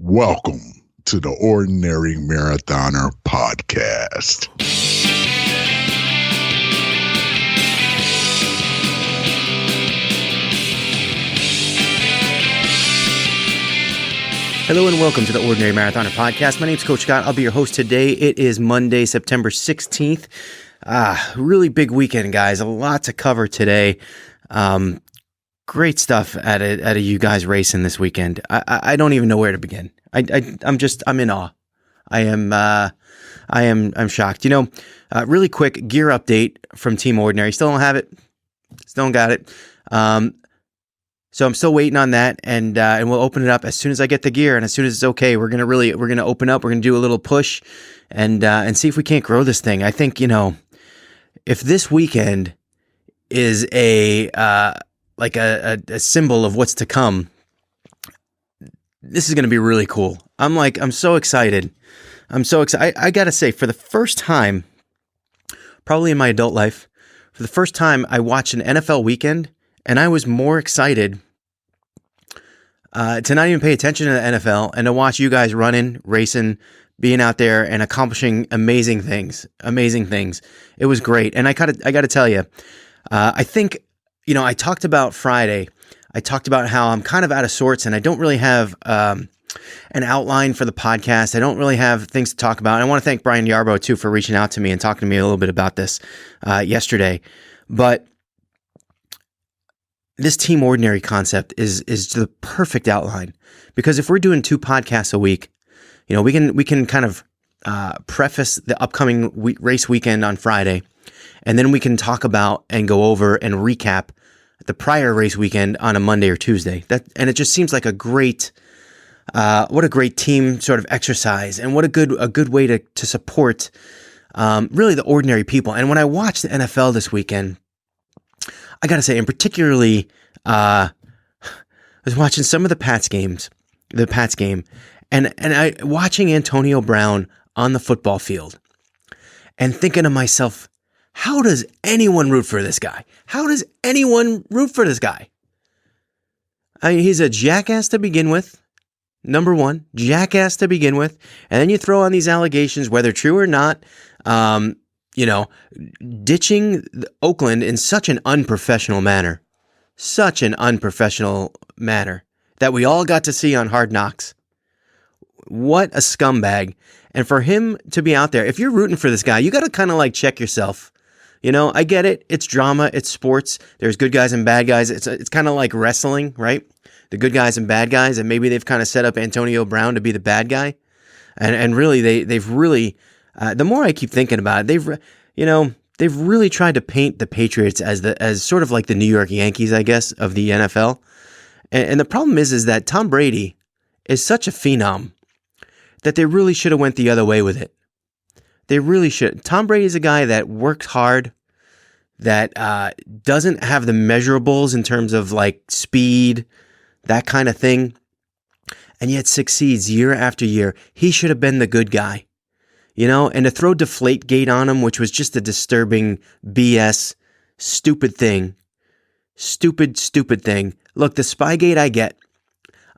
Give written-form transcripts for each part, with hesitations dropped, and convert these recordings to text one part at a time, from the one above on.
Welcome to the Ordinary Marathoner podcast. Hello and welcome to the Ordinary Marathoner podcast. My name's Coach Scott. I'll be your host today. It is Monday, September 16th. Really big weekend, guys. A lot to cover today. Great stuff at a you guys racing this weekend. I don't even know where to begin. I'm in awe. I'm shocked. Really quick gear update from Team Ordinary. Still don't have it. Still don't got it. So I'm still waiting on that, and we'll open it up as soon as I get the gear, and as soon as it's okay, we're gonna open up. We're gonna do a little push, and see if we can't grow this thing. I think if this weekend is a symbol of what's to come, this is gonna be really cool. I'm so excited. I gotta say, for the first time, probably in my adult life, for the first time, I watched an NFL weekend. And I was more excited to not even pay attention to the NFL and to watch you guys running, racing, being out there and accomplishing amazing things. It was great. And I got to tell you, I think, I talked about Friday. I talked about how I'm kind of out of sorts and I don't really have an outline for the podcast. I don't really have things to talk about. And I want to thank Brian Yarbo, too, for reaching out to me and talking to me a little bit about this yesterday. But this Team Ordinary concept is the perfect outline, because if we're doing 2 podcasts a week, we can kind of preface the upcoming race weekend on Friday, and then we can talk about and go over and recap the prior race weekend on a Monday or Tuesday. And it just seems like a great team sort of exercise, and what a good way to support really the ordinary people. And when I watched the NFL this weekend, I gotta say, and particularly, I was watching some of the Pats game, and I watching Antonio Brown on the football field, and thinking to myself, how does anyone root for this guy? I mean, he's a jackass to begin with. Number one, jackass to begin with, and then you throw on these allegations, whether true or not. Ditching Oakland in such an unprofessional manner that we all got to see on Hard Knocks. What a scumbag. And for him to be out there, if you're rooting for this guy, you got to kind of check yourself. I get it. It's drama. It's sports. There's good guys and bad guys. It's kind of like wrestling, right? The good guys and bad guys. And maybe they've kind of set up Antonio Brown to be the bad guy. And really, they've really... the more I keep thinking about it, they've really tried to paint the Patriots as sort of like the New York Yankees, I guess, of the NFL. And the problem is that Tom Brady is such a phenom that they really should have went the other way with it. They really should. Tom Brady is a guy that works hard, that doesn't have the measurables in terms of speed, that kind of thing, and yet succeeds year after year. He should have been the good guy. And to throw Deflategate on him, which was just a disturbing BS, stupid thing. Stupid thing. Look, the Spygate I get.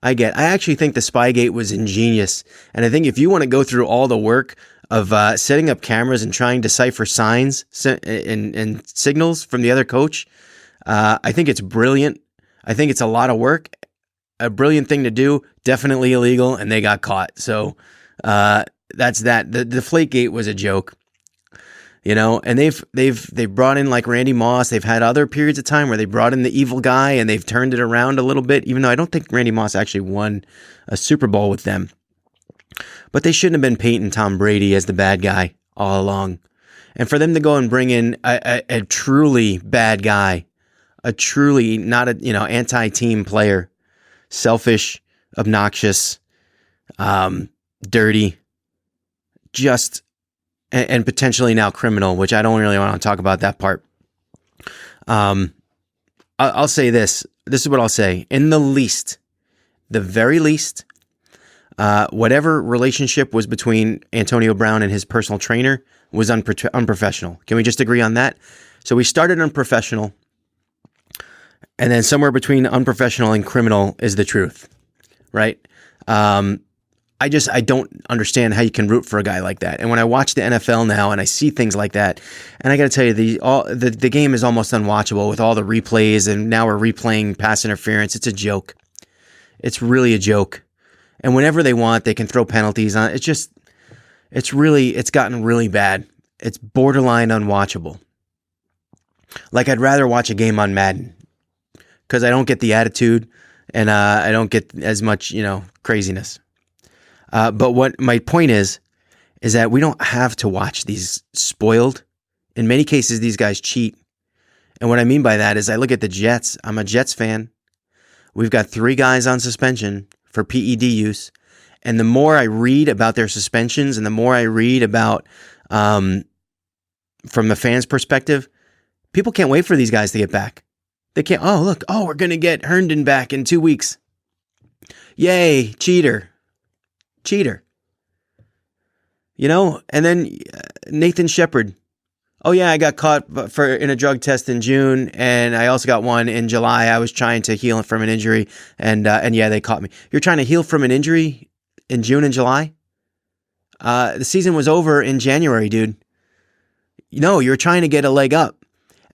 I actually think the Spygate was ingenious. And I think if you want to go through all the work of setting up cameras and trying to decipher signs and signals from the other coach, I think it's brilliant. I think it's a lot of work. A brilliant thing to do. Definitely illegal, and they got caught. So, that's that. The Deflategate was a joke, and they've brought in Randy Moss. They've had other periods of time where they brought in the evil guy and they've turned it around a little bit, even though I don't think Randy Moss actually won a Super Bowl with them. But they shouldn't have been painting Tom Brady as the bad guy all along. And for them to go and bring in a truly bad guy, a truly not anti-team player, selfish, obnoxious, dirty, just and potentially now criminal, which I don't really want to talk about that part. I'll say this. This is what I'll say. In the very least, whatever relationship was between Antonio Brown and his personal trainer was unprofessional. Can we just agree on that? So we started unprofessional, and then somewhere between unprofessional and criminal is the truth, right? I don't understand how you can root for a guy like that. And when I watch the NFL now and I see things like that, and I got to tell you, the game is almost unwatchable with all the replays, and now we're replaying pass interference. It's a joke. It's really a joke. And whenever they want, they can throw penalties on. It's gotten really bad. It's borderline unwatchable. Like, I'd rather watch a game on Madden because I don't get the attitude and I don't get as much, craziness. But what my point is that we don't have to watch these spoiled. In many cases, these guys cheat. And what I mean by that is I look at the Jets. I'm a Jets fan. We've got 3 guys on suspension for PED use. And the more I read about their suspensions and the more I read about, from the fans' perspective, people can't wait for these guys to get back. They can't, we're going to get Herndon back in 2 weeks. Yay, cheater. And then Nathan Shepard. Oh yeah, I got caught in a drug test in June, and I also got one in July. I was trying to heal from an injury, and yeah, they caught me. You're trying to heal from an injury in June and July? The season was over in January, dude. You're trying to get a leg up.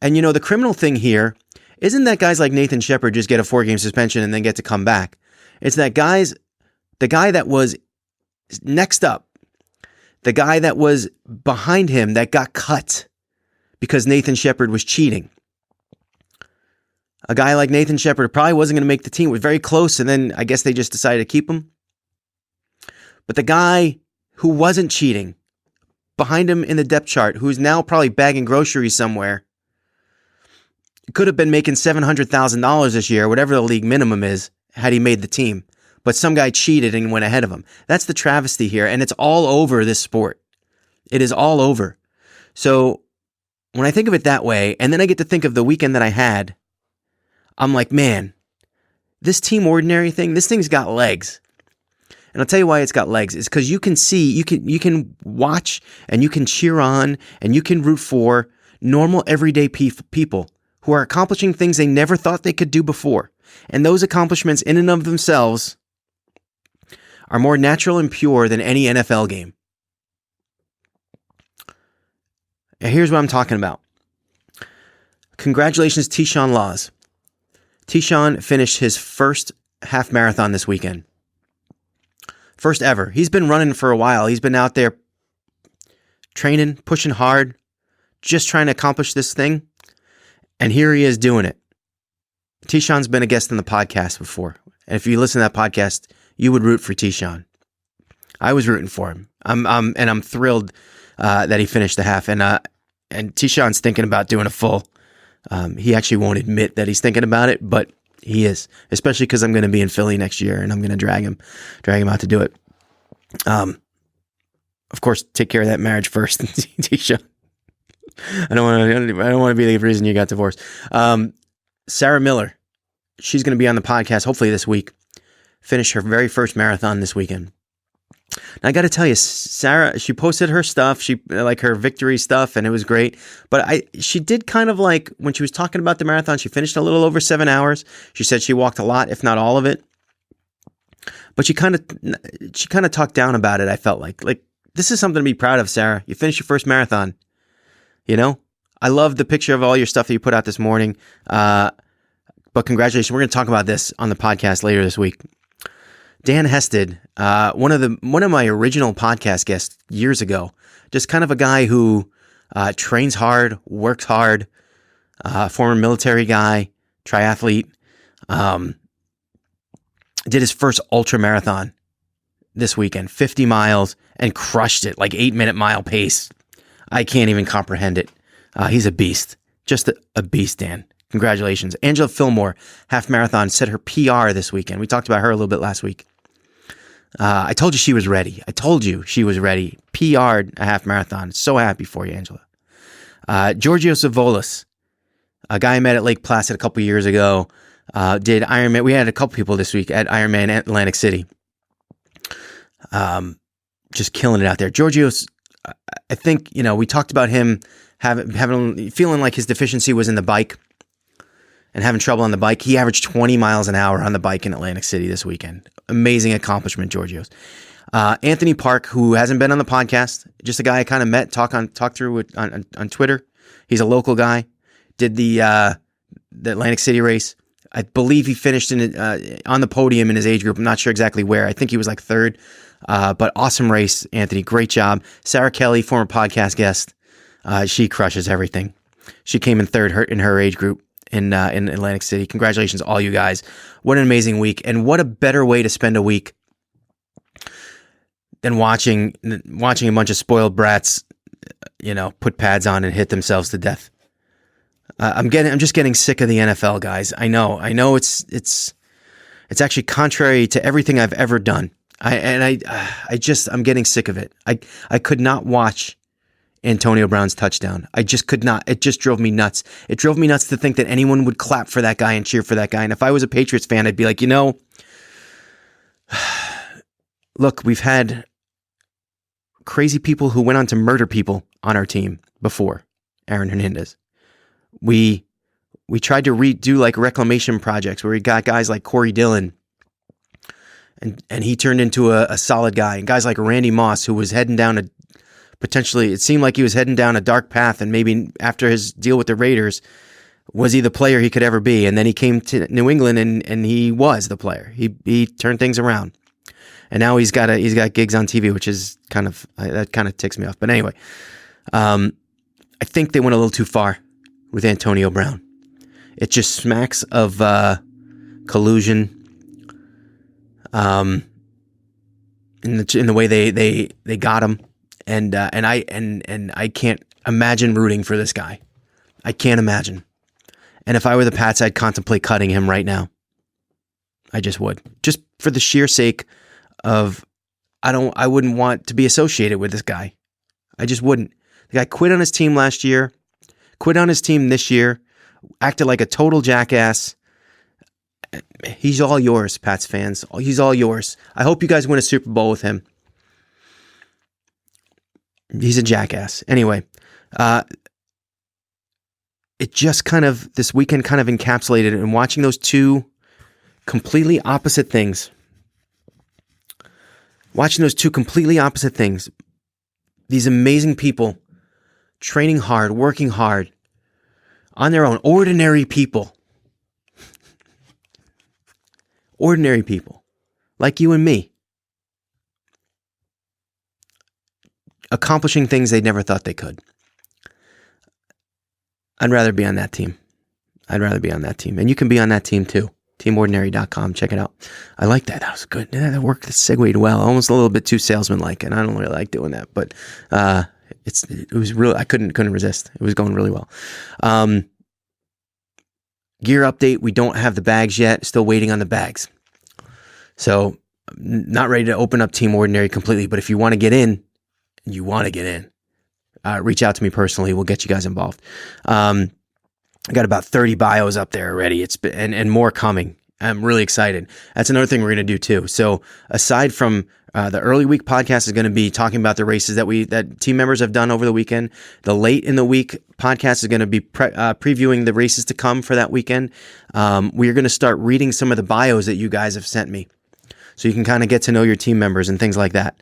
And the criminal thing here isn't that guys like Nathan Shepard just get a 4-game suspension and then get to come back. It's that the guy that was next up, the guy that was behind him that got cut because Nathan Shepard was cheating. A guy like Nathan Shepard probably wasn't going to make the team. It was very close, and then I guess they just decided to keep him. But the guy who wasn't cheating, behind him in the depth chart, who's now probably bagging groceries somewhere, could have been making $700,000 this year, whatever the league minimum is, had he made the team. But some guy cheated and went ahead of him. That's the travesty here, and it's all over this sport. It is all over. So when I think of it that way, and then I get to think of the weekend that I had, I'm like, man, this team ordinary thing, this thing's got legs. And I'll tell you why it's got legs. It's because you can see, you can watch, and you can cheer on, and you can root for normal, everyday people who are accomplishing things they never thought they could do before. And those accomplishments in and of themselves are more natural and pure than any NFL game. And here's what I'm talking about. Congratulations, Tyshawn Laws. Tyshawn finished his first half marathon this weekend. First ever. He's been running for a while. He's been out there training, pushing hard, just trying to accomplish this thing. And here he is doing it. Tyshawn's been a guest on the podcast before. And if you listen to that podcast, you would root for Tyshawn. I was rooting for him. I'm thrilled that he finished the half. And Tyshawn's thinking about doing a full. He actually won't admit that he's thinking about it, but he is, especially because I'm going to be in Philly next year, and I'm going to drag him out to do it. Of course, take care of that marriage first, Tyshawn. I don't want to be the reason you got divorced. Sarah Miller, she's going to be on the podcast hopefully this week. Finished her very first marathon this weekend. Now, I got to tell you, Sarah, she posted her stuff, her victory stuff, and it was great. But she did kind of like, when she was talking about the marathon, she finished a little over 7 hours. She said she walked a lot, if not all of it. But she kind of talked down about it. I felt like this is something to be proud of, Sarah. You finished your first marathon. I love the picture of all your stuff that you put out this morning. But congratulations. We're going to talk about this on the podcast later this week. Dan Hested, one of my original podcast guests years ago, just kind of a guy who trains hard, works hard, former military guy, triathlete, did his first ultra marathon this weekend, 50 miles, and crushed it, like 8-minute mile pace. I can't even comprehend it. He's a beast, just a beast, Dan. Congratulations. Angela Fillmore, half marathon, set her PR this weekend. We talked about her a little bit last week. I told you she was ready. PR'd a half marathon. So happy for you, Angela. Giorgio Savolas, a guy I met at Lake Placid a couple years ago, did Ironman. We had a couple people this week at Ironman Atlantic City. Just killing it out there. Giorgio's, I think, we talked about him feeling like his deficiency was in the bike and having trouble on the bike. He averaged 20 miles an hour on the bike in Atlantic City this weekend. Amazing accomplishment, Giorgio's. Anthony Park, who hasn't been on the podcast, just a guy I kind of met, talked through with, on Twitter. He's a local guy. Did the Atlantic City race. I believe he finished on the podium in his age group. I'm not sure exactly where. I think he was like third. But awesome race, Anthony. Great job. Sarah Kelly, former podcast guest. She crushes everything. She came in third in her age group in Atlantic City. Congratulations, all you guys. What an amazing week. And what a better way to spend a week than watching a bunch of spoiled brats, put pads on and hit themselves to death. I'm just getting sick of the NFL, guys. I know it's actually contrary to everything I've ever done. I'm getting sick of it. I could not watch Antonio Brown's touchdown. I just could not. It just drove me nuts. It drove me nuts to think that anyone would clap for that guy and cheer for that guy. And if I was a Patriots fan, I'd be like, look, we've had crazy people who went on to murder people on our team before. Aaron Hernandez. We tried to redo like reclamation projects where we got guys like Corey Dillon, and he turned into a solid guy, and guys like Randy Moss, who was heading down it seemed like he was heading down a dark path, and maybe after his deal with the Raiders, was he the player he could ever be? And then he came to New England, and he was the player. He turned things around, and now he's got gigs on TV, which is that kind of ticks me off. But anyway, I think they went a little too far with Antonio Brown. It just smacks of collusion. In the way they got him, and I can't imagine rooting for this guy. I can't imagine. And if I were the Pats, I'd contemplate cutting him right now. I just would, just for the sheer sake of I wouldn't want to be associated with this guy. I just wouldn't. The guy quit on his team last year, quit on his team this year, acted like a total jackass. He's all yours, Pats fans. He's all yours. I hope you guys win a Super Bowl with him. He's a jackass. Anyway, it just this weekend kind of encapsulated it, and watching those two completely opposite things. These amazing people training hard, working hard on their own, ordinary people like you and me, accomplishing things they never thought they could. I'd rather be on that team. And you can be on that team too. Teamordinary.com. Check it out. I like that. That was good. Yeah, that worked. That segued well. Almost a little bit too salesman-like, and I don't really like doing that. But it was real. I couldn't resist. It was going really well. Gear update. We don't have the bags yet. Still waiting on the bags. So not ready to open up Team Ordinary completely. But if you want to get in, reach out to me personally. We'll get you guys involved. I got about 30 bios up there already. And more coming. I'm really excited. That's another thing we're going to do too. So aside from the early week podcast is going to be talking about the races that team members have done over the weekend. The late in the week podcast is going to be previewing the races to come for that weekend. We are going to start reading some of the bios that you guys have sent me, so you can kind of get to know your team members and things like that.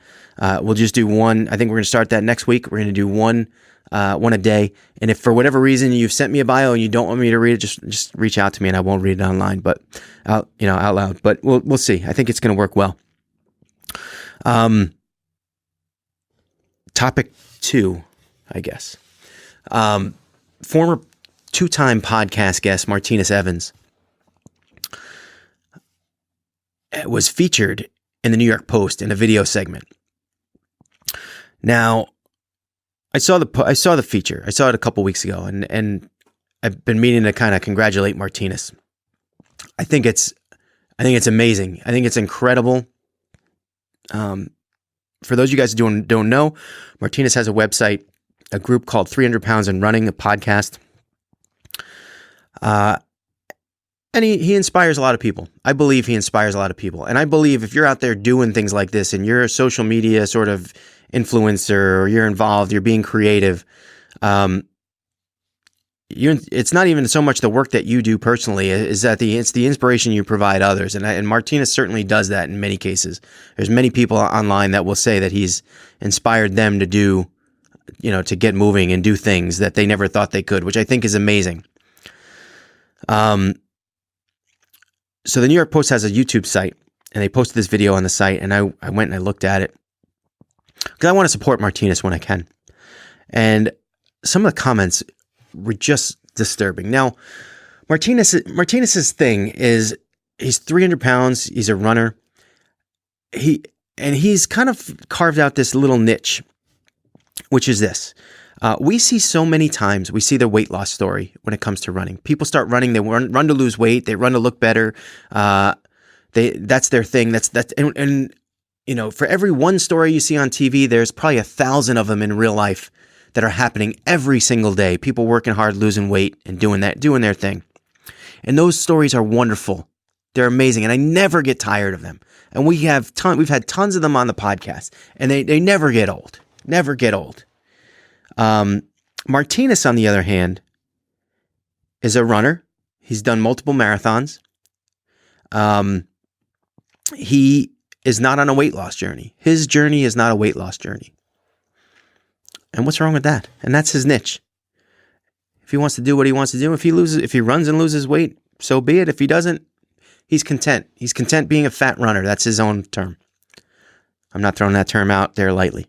We'll just do one. I think we're going to start that next week. We're going to do one a day. And if for whatever reason you've sent me a bio and you don't want me to read it, just reach out to me and I won't read it online, but out loud. But we'll see. I think it's going to work well. Topic 2, I guess. Former 2-time podcast guest Martinus Evans was featured in the New York Post in a video segment. Now, I saw the feature. I saw it a couple weeks ago, and I've been meaning to kind of congratulate Martinus. I think it's amazing. I think it's incredible. For those of you guys who don't know, Martinus has a website, a group called 300 Pounds and Running, a podcast. And he inspires a lot of people. I believe he inspires a lot of people. And I believe if you're out there doing things like this and you're a social media sort of influencer, or you're involved, you're being creative, it's not even so much the work that you do personally, is that it's the inspiration you provide others. And Martinus certainly does that in many cases. There's many people online that will say that he's inspired them to do, to get moving and do things that they never thought they could, which I think is amazing. So the New York Post has a YouTube site, and they posted this video on the site, and I went and I looked at it because I want to support Martinus when I can. And some of the comments were just disturbing. Now, Martinus's thing is he's 300 pounds. He's a runner. He's kind of carved out this little niche, which is this. We see so many times, we see the weight loss story when it comes to running. People start running, they run to lose weight, they run to look better. That's their thing. And for every one story you see on TV, there's probably 1,000 of them in real life that are happening every single day. People working hard, losing weight, and doing their thing. And those stories are wonderful. They're amazing, and I never get tired of them. And we've had tons of them on the podcast, and they never get old. Never get old. Martinus, on the other hand, is a runner. He's done multiple marathons. He is not on a weight loss journey. His journey is not a weight loss journey. And what's wrong with that? And that's his niche. If he wants to do what he wants to do, if he runs and loses weight, so be it. If he doesn't, he's content. He's content being a fat runner. That's his own term. I'm not throwing that term out there lightly.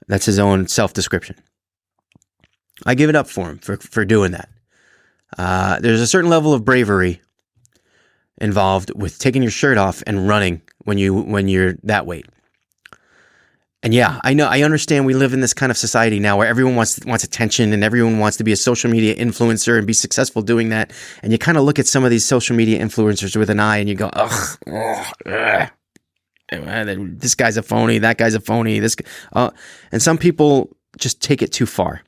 That's his own self-description. I give it up for him for doing that. There's a certain level of bravery involved with taking your shirt off and running when you're that weight. And yeah, I understand we live in this kind of society now where everyone wants attention and everyone wants to be a social media influencer and be successful doing that. And you kind of look at some of these social media influencers with an eye and you go, this guy's a phony, that guy's a phony. And some people just take it too far.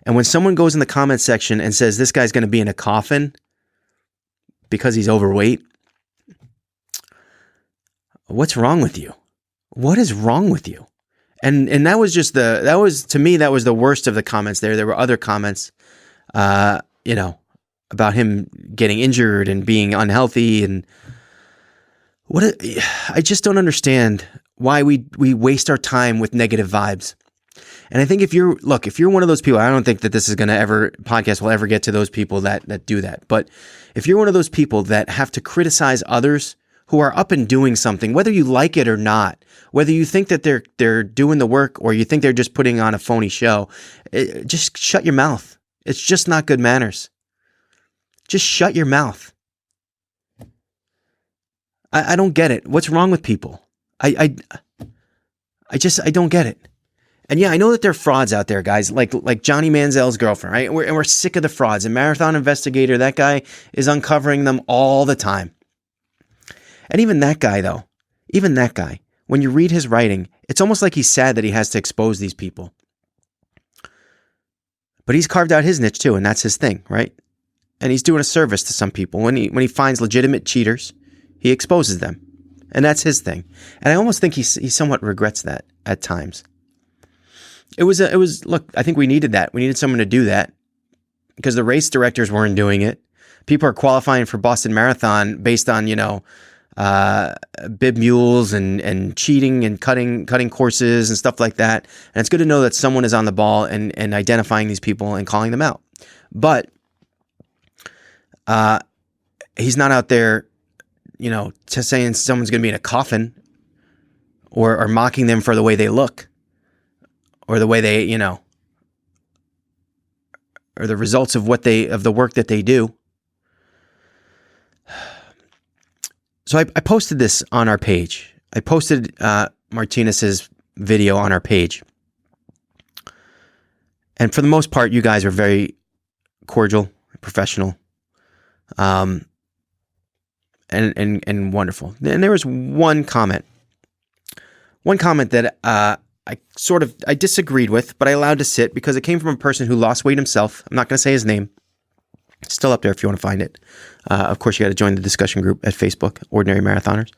And when someone goes in the comment section and says this guy's going to be in a coffin because he's overweight, what's wrong with you? What is wrong with you? And that was to me the worst of the comments there. There were other comments, about him getting injured and being unhealthy. And I just don't understand why we waste our time with negative vibes. And I think if you're one of those people, I don't think that this is going to podcast will ever get to those people that do that. But if you're one of those people that have to criticize others who are up and doing something, whether you like it or not, whether you think that they're doing the work or you think they're just putting on a phony show, just shut your mouth. It's just not good manners. Just shut your mouth. I don't get it. What's wrong with people? I don't get it. And yeah, I know that there are frauds out there, guys, like Johnny Manziel's girlfriend, right? And we're sick of the frauds. And Marathon Investigator, that guy is uncovering them all the time. And even that guy, when you read his writing, it's almost like he's sad that he has to expose these people. But he's carved out his niche too, and that's his thing, right? And he's doing a service to some people. When he finds legitimate cheaters, he exposes them. And that's his thing. And I almost think he somewhat regrets that at times. Look, I think we needed that. We needed someone to do that because the race directors weren't doing it. People are qualifying for Boston Marathon based on, bib mules and cheating and cutting courses and stuff like that. And it's good to know that someone is on the ball and identifying these people and calling them out. But he's not out there, just saying someone's going to be in a coffin or mocking them for the way they look or the way they, or the results of the work that they do. So I posted this on our page. I posted Martinus's video on our page. And for the most part, you guys are very cordial, professional, and wonderful. And there was one comment that I disagreed with, but I allowed to sit because it came from a person who lost weight himself. I'm not going to say his name. It's still up there if you want to find it. Of course, you got to join the discussion group at Facebook, Ordinary Marathoners.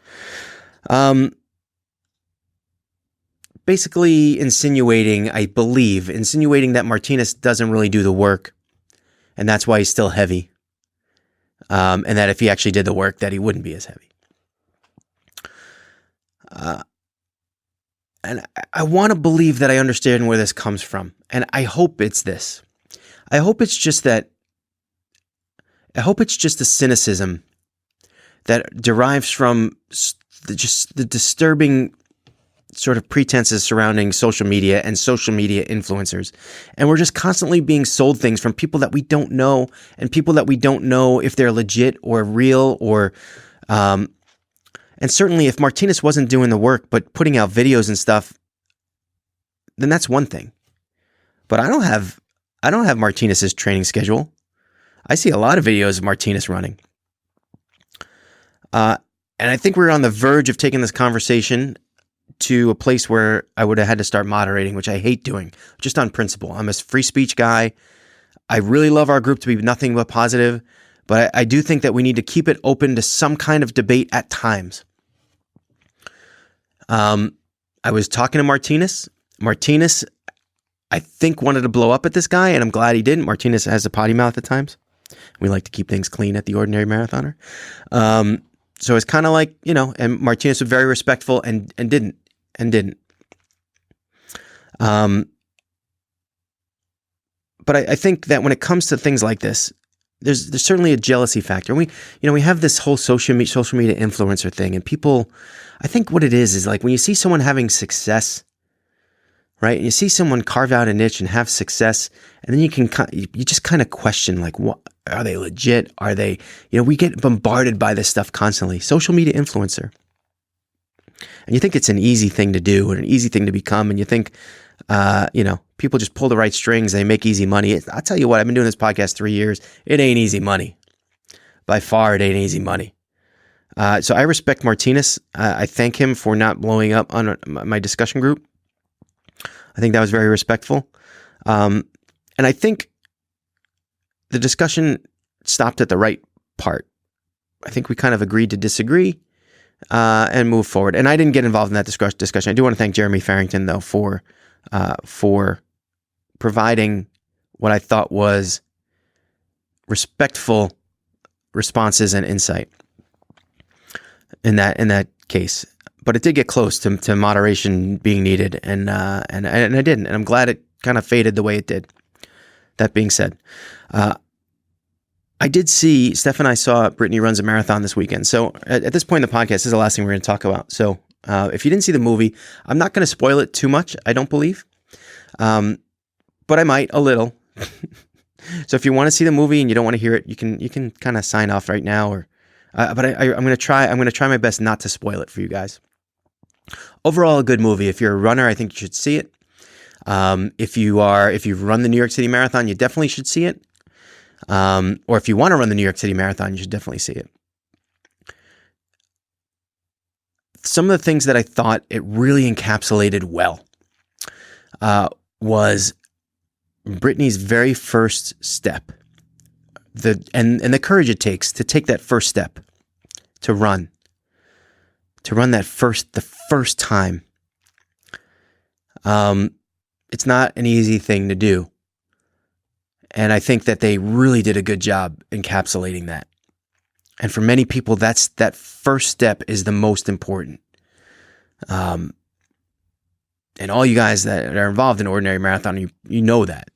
Basically insinuating that Martinus doesn't really do the work and that's why he's still heavy. And that if he actually did the work, that he wouldn't be as heavy. And I want to believe that I understand where this comes from. And I hope it's this. I hope it's just a cynicism that derives from the disturbing sort of pretenses surrounding social media and social media influencers. And we're just constantly being sold things from people that we don't know, and people that we don't know if they're legit or real or, and certainly if Martinus wasn't doing the work, but putting out videos and stuff, then that's one thing. But I don't have Martinus's training schedule. I see a lot of videos of Martinus running. And I think we're on the verge of taking this conversation to a place where I would have had to start moderating, which I hate doing, just on principle. I'm a free speech guy. I really love our group to be nothing but positive, but I do think that we need to keep it open to some kind of debate at times. I was talking to Martinus. Martinus, I think, wanted to blow up at this guy, and I'm glad he didn't. Martinus has a potty mouth at times. We like to keep things clean at the Ordinary Marathoner. So it's kind of like, and Martinus was very respectful and didn't. But I think that when it comes to things like this, there's certainly a jealousy factor. We have this whole social media influencer thing, and people, I think what it is like when you see someone having success, right? And you see someone carve out a niche and have success, and then you just kind of question, like, what are they legit? Are they, we get bombarded by this stuff constantly. Social media influencer. And you think it's an easy thing to do and an easy thing to become. And you think, people just pull the right strings. They make easy money. I'll tell you what, I've been doing this podcast 3 years. It ain't easy money. By far, it ain't easy money. So I respect Martinus. I thank him for not blowing up on my discussion group. I think that was very respectful. And I think the discussion stopped at the right part. I think we kind of agreed to disagree and move forward. And I didn't get involved in that discussion. I do want to thank Jeremy Farrington, though, for providing what I thought was respectful responses and insight in that case. But it did get close to moderation being needed, and I didn't, and I'm glad it kind of faded the way it did. That being said, I did see, Stef and I saw Brittany Runs a Marathon this weekend. So at this point in the podcast, this is the last thing we're going to talk about. So if you didn't see the movie, I'm not going to spoil it too much, I don't believe. But I might a little. So if you want to see the movie and you don't want to hear it, you can kind of sign off right now. Or, but I'm going to try my best not to spoil it for you guys. Overall, a good movie. If you're a runner, I think you should see it. If you've run the New York City Marathon, you definitely should see it. Or if you want to run the New York City Marathon, you should definitely see it. Some of the things that I thought it really encapsulated well was Brittany's very first step, and the courage it takes to take that first step, to run the first time. It's not an easy thing to do. And I think that they really did a good job encapsulating that. And for many people, that first step is the most important. And all you guys that are involved in Ordinary Marathon, you know that.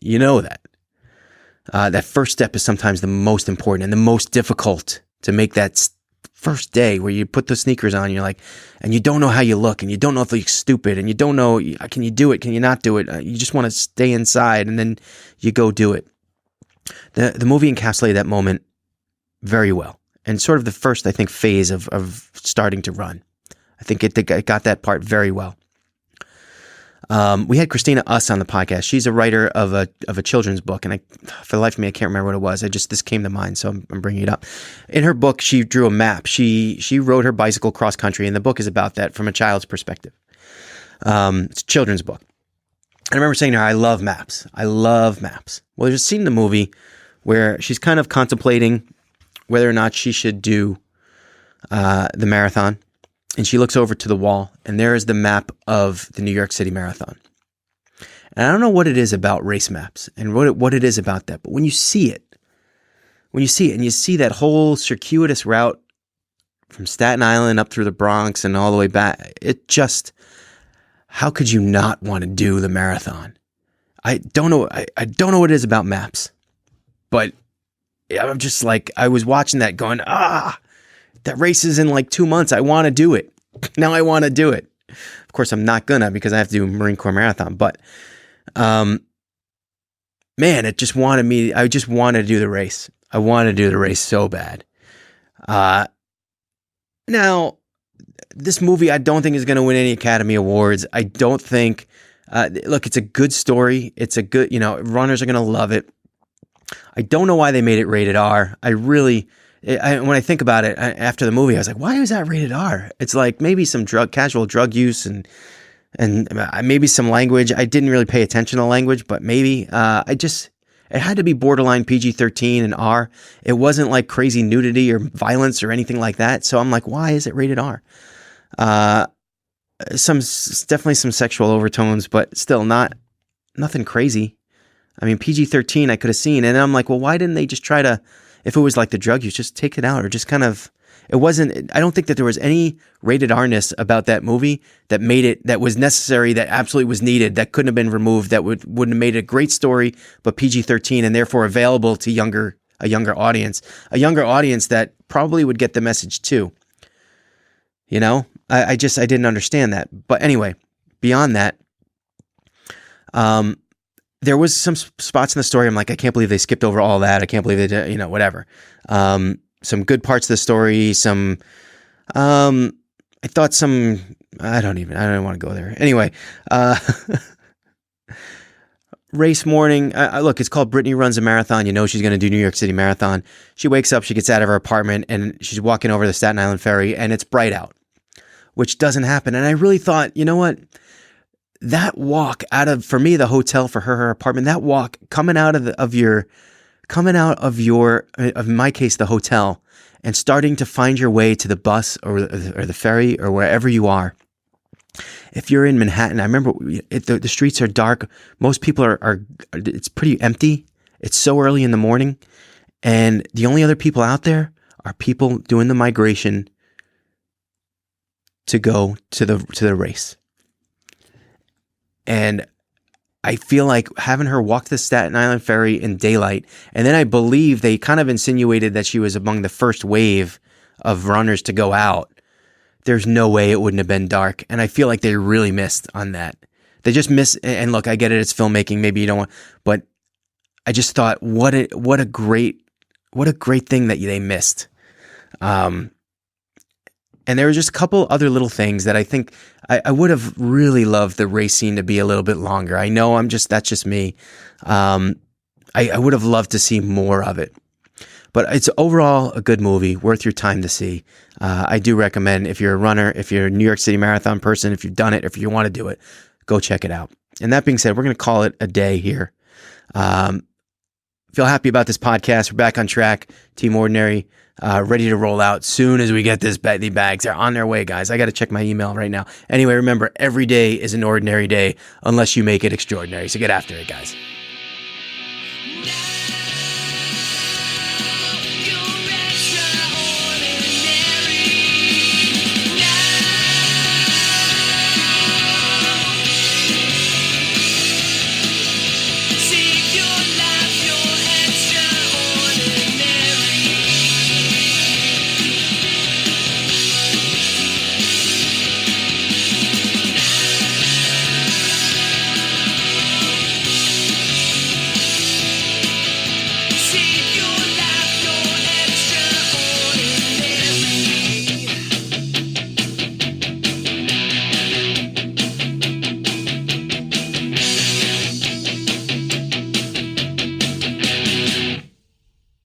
That first step is sometimes the most important and the most difficult to make. That first day where you put the sneakers on, and you don't know how you look, and you don't know if you look stupid, and you don't know, can you do it, can you not do it? You just want to stay inside, and then you go do it. The movie encapsulated that moment very well, and sort of the first, I think, phase of starting to run. I think it got that part very well. We had Christina Uss on the podcast. She's a writer of a children's book, and for the life of me, I can't remember what it was. This came to mind, so I'm bringing it up. In her book, she drew a map. She rode her bicycle cross country, and the book is about that from a child's perspective. It's a children's book. I remember saying to her, I love maps. Well, there's a scene in the movie where she's kind of contemplating whether or not she should do the marathon. And she looks over to the wall, and there is the map of the New York City Marathon. And I don't know what it is about race maps and what it is about that, but when you see it, when you see it and you see that whole circuitous route from Staten Island up through the Bronx and all the way back, it just, how could you not want to do the marathon? I don't know. I don't know what it is about maps, but I'm just like, I was watching that going, that race is in like 2 months. I want to do it. Now I want to do it. Of course, I'm not gonna because I have to do a Marine Corps Marathon, but, man, it just wanted me. I just wanted to do the race. I wanted to do the race so bad. Now, this movie, I don't think is going to win any Academy Awards. I don't think, look, it's a good story. It's a good, runners are going to love it. I don't know why they made it rated R. When I think about it after the movie, I was like, why is that rated R? It's like maybe some casual drug use and maybe some language. I didn't really pay attention to language, but maybe, it had to be borderline PG-13 and R. It wasn't like crazy nudity or violence or anything like that. So I'm like, why is it rated R? Definitely some sexual overtones, but still nothing crazy. I mean, PG-13 I could have seen. And then I'm like, well, why didn't they just try to, if it was like the drug use, just take it out or just kind of, I don't think that there was any rated R-ness about that movie that made it, that was necessary, that absolutely was needed, that couldn't have been removed, that wouldn't have made a great story, but PG-13 and therefore available to a younger audience that probably would get the message too. I didn't understand that. But anyway, beyond that, there was some spots in the story. I'm like, I can't believe they skipped over all that. I can't believe they did, whatever. Some good parts of the story, I don't want to go there. Anyway, race morning. Look, it's called Brittany Runs a Marathon. She's going to do New York City Marathon. She wakes up, she gets out of her apartment, and she's walking over the Staten Island Ferry, and it's bright out, which doesn't happen. And I really thought, you know what? That walk for me, the hotel, for her apartment, that walk coming out of in my case, the hotel, and starting to find your way to the bus or the ferry or wherever you are. If you're in Manhattan, I remember the streets are dark. Most people are it's pretty empty. It's so early in the morning. And the only other people out there are people doing the migration to go to the race. And I feel like having her walk the Staten Island Ferry in daylight, and then I believe they kind of insinuated that she was among the first wave of runners to go out. There's no way it wouldn't have been dark, and I feel like they really missed on that. They just missed, and look, I get it, it's filmmaking, maybe you don't want, but I just thought, what a great thing that they missed. And there were just a couple other little things that I think I would have really loved the race scene to be a little bit longer. I know that's just me. I would have loved to see more of it. But it's overall a good movie, worth your time to see. I do recommend, if you're a runner, if you're a New York City Marathon person, if you've done it, if you want to do it, go check it out. And that being said, we're going to call it a day here. Feel happy about this podcast. We're back on track. Team Ordinary, ready to roll out soon as we get the bags. They're on their way, guys. I got to check my email right now. Anyway, remember, every day is an ordinary day unless you make it extraordinary. So get after it, guys.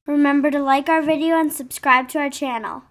Remember to like our video and subscribe to our channel.